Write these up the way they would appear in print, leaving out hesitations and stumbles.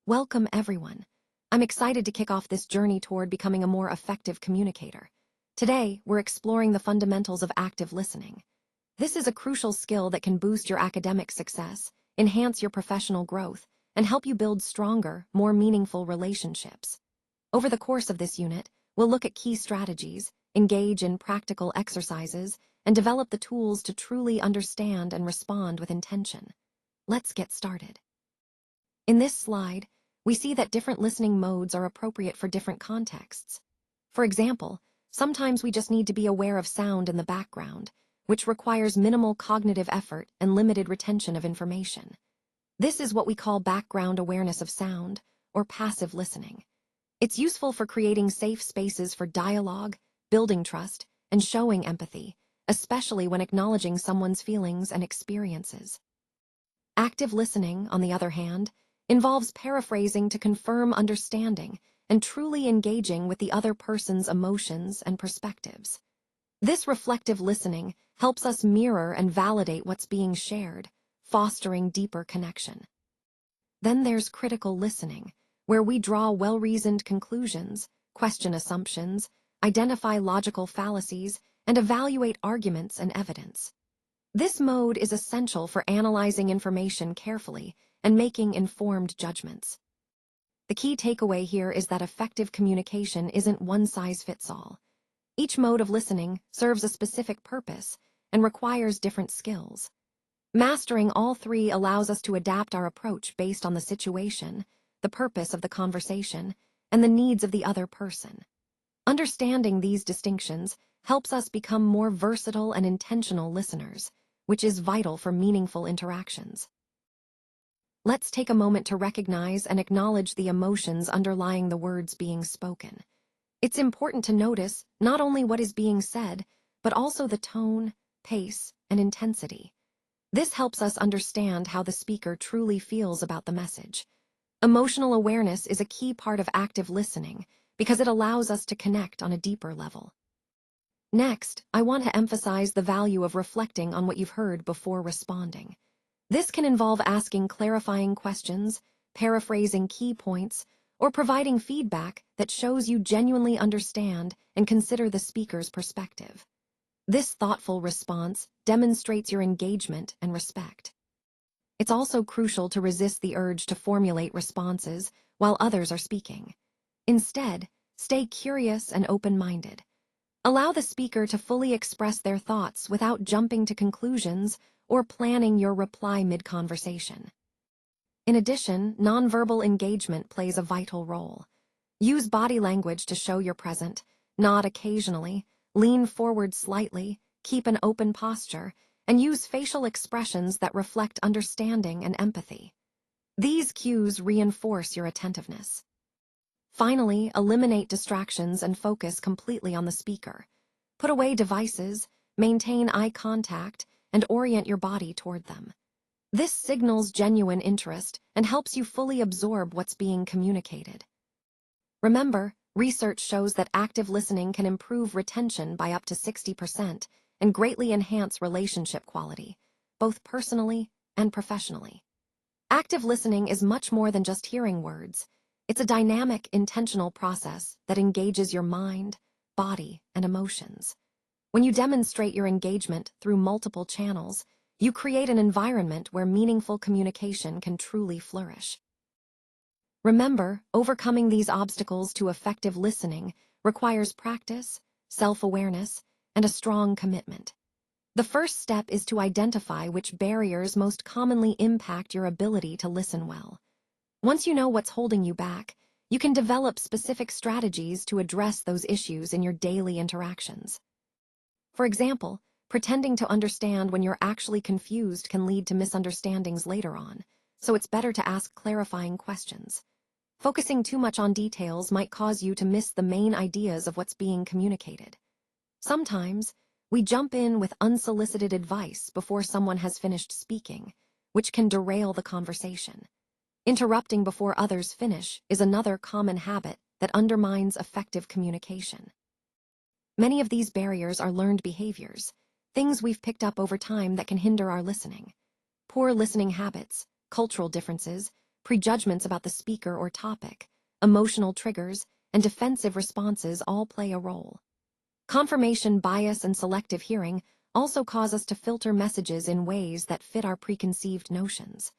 Welcome, everyone. I'm excited to kick off this journey toward becoming a more effective communicator. Today, we're exploring the fundamentals of active listening. This is a crucial skill that can boost your academic success, enhance your professional growth, and help you build stronger, more meaningful relationships. Over the course of this unit, we'll look at key strategies, engage in practical exercises, and develop the tools to truly understand and respond with intention. Let's get started. In this slide, we see that different listening modes are appropriate for different contexts. For example, sometimes we just need to be aware of sound in the background, which requires minimal cognitive effort and limited retention of information. This is what we call background awareness of sound, or passive listening. It's useful for creating safe spaces for dialogue, building trust, and showing empathy, especially when acknowledging someone's feelings and experiences. Active listening, on the other hand, involves paraphrasing to confirm understanding and truly engaging with the other person's emotions and perspectives. This reflective listening helps us mirror and validate what's being shared, fostering deeper connection. Then there's critical listening, where we draw well-reasoned conclusions, question assumptions, identify logical fallacies, and evaluate arguments and evidence. This mode is essential for analyzing information carefully and making informed judgments. The key takeaway here is that effective communication isn't one-size-fits-all. Each mode of listening serves a specific purpose and requires different skills. Mastering all three allows us to adapt our approach based on the situation, the purpose of the conversation, and the needs of the other person. Understanding these distinctions helps us become more versatile and intentional listeners, which is vital for meaningful interactions. Let's take a moment to recognize and acknowledge the emotions underlying the words being spoken. It's important to notice not only what is being said, but also the tone, pace, and intensity. This helps us understand how the speaker truly feels about the message. Emotional awareness is a key part of active listening because it allows us to connect on a deeper level. Next, I want to emphasize the value of reflecting on what you've heard before responding. This can involve asking clarifying questions, paraphrasing key points, or providing feedback that shows you genuinely understand and consider the speaker's perspective. This thoughtful response demonstrates your engagement and respect. It's also crucial to resist the urge to formulate responses while others are speaking. Instead, stay curious and open-minded. Allow the speaker to fully express their thoughts without jumping to conclusions or planning your reply mid-conversation. In addition, nonverbal engagement plays a vital role. Use body language to show you're present, nod occasionally, lean forward slightly, keep an open posture, and use facial expressions that reflect understanding and empathy. These cues reinforce your attentiveness. Finally, eliminate distractions and focus completely on the speaker. Put away devices, maintain eye contact, and orient your body toward them. This signals genuine interest and helps you fully absorb what's being communicated. Remember, research shows that active listening can improve retention by up to 60% and greatly enhance relationship quality, both personally and professionally. Active listening is much more than just hearing words. It's a dynamic, intentional process that engages your mind, body, and emotions. When you demonstrate your engagement through multiple channels, you create an environment where meaningful communication can truly flourish. Remember, overcoming these obstacles to effective listening requires practice, self-awareness, and a strong commitment. The first step is to identify which barriers most commonly impact your ability to listen well. Once you know what's holding you back, you can develop specific strategies to address those issues in your daily interactions. For example, pretending to understand when you're actually confused can lead to misunderstandings later on, so it's better to ask clarifying questions. Focusing too much on details might cause you to miss the main ideas of what's being communicated. Sometimes, we jump in with unsolicited advice before someone has finished speaking, which can derail the conversation. Interrupting before others finish is another common habit that undermines effective communication. Many of these barriers are learned behaviors, things we've picked up over time that can hinder our listening. Poor listening habits, cultural differences, prejudgments about the speaker or topic, emotional triggers, and defensive responses all play a role. Confirmation bias and selective hearing also cause us to filter messages in ways that fit our preconceived notions.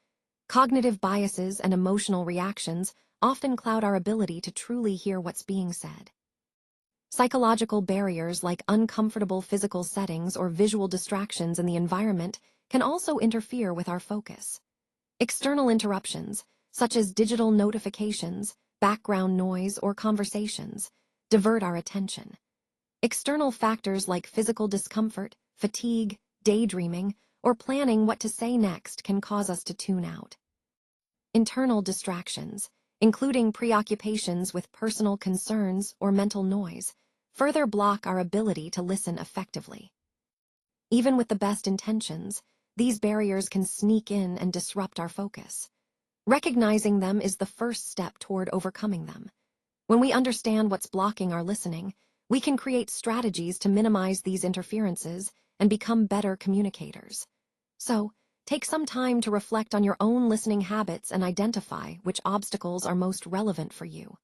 Cognitive biases and emotional reactions often cloud our ability to truly hear what's being said. Psychological barriers like uncomfortable physical settings or visual distractions in the environment can also interfere with our focus. External interruptions, such as digital notifications, background noise, or conversations, divert our attention. External factors like physical discomfort, fatigue, daydreaming, or planning what to say next can cause us to tune out. Internal distractions, including preoccupations with personal concerns or mental noise, further block our ability to listen effectively. Even with the best intentions, these barriers can sneak in and disrupt our focus. Recognizing them is the first step toward overcoming them. When we understand what's blocking our listening, we can create strategies to minimize these interferences and become better communicators. So, take some time to reflect on your own listening habits and identify which obstacles are most relevant for you.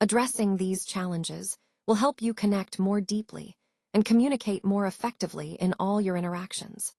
Addressing these challenges will help you connect more deeply and communicate more effectively in all your interactions.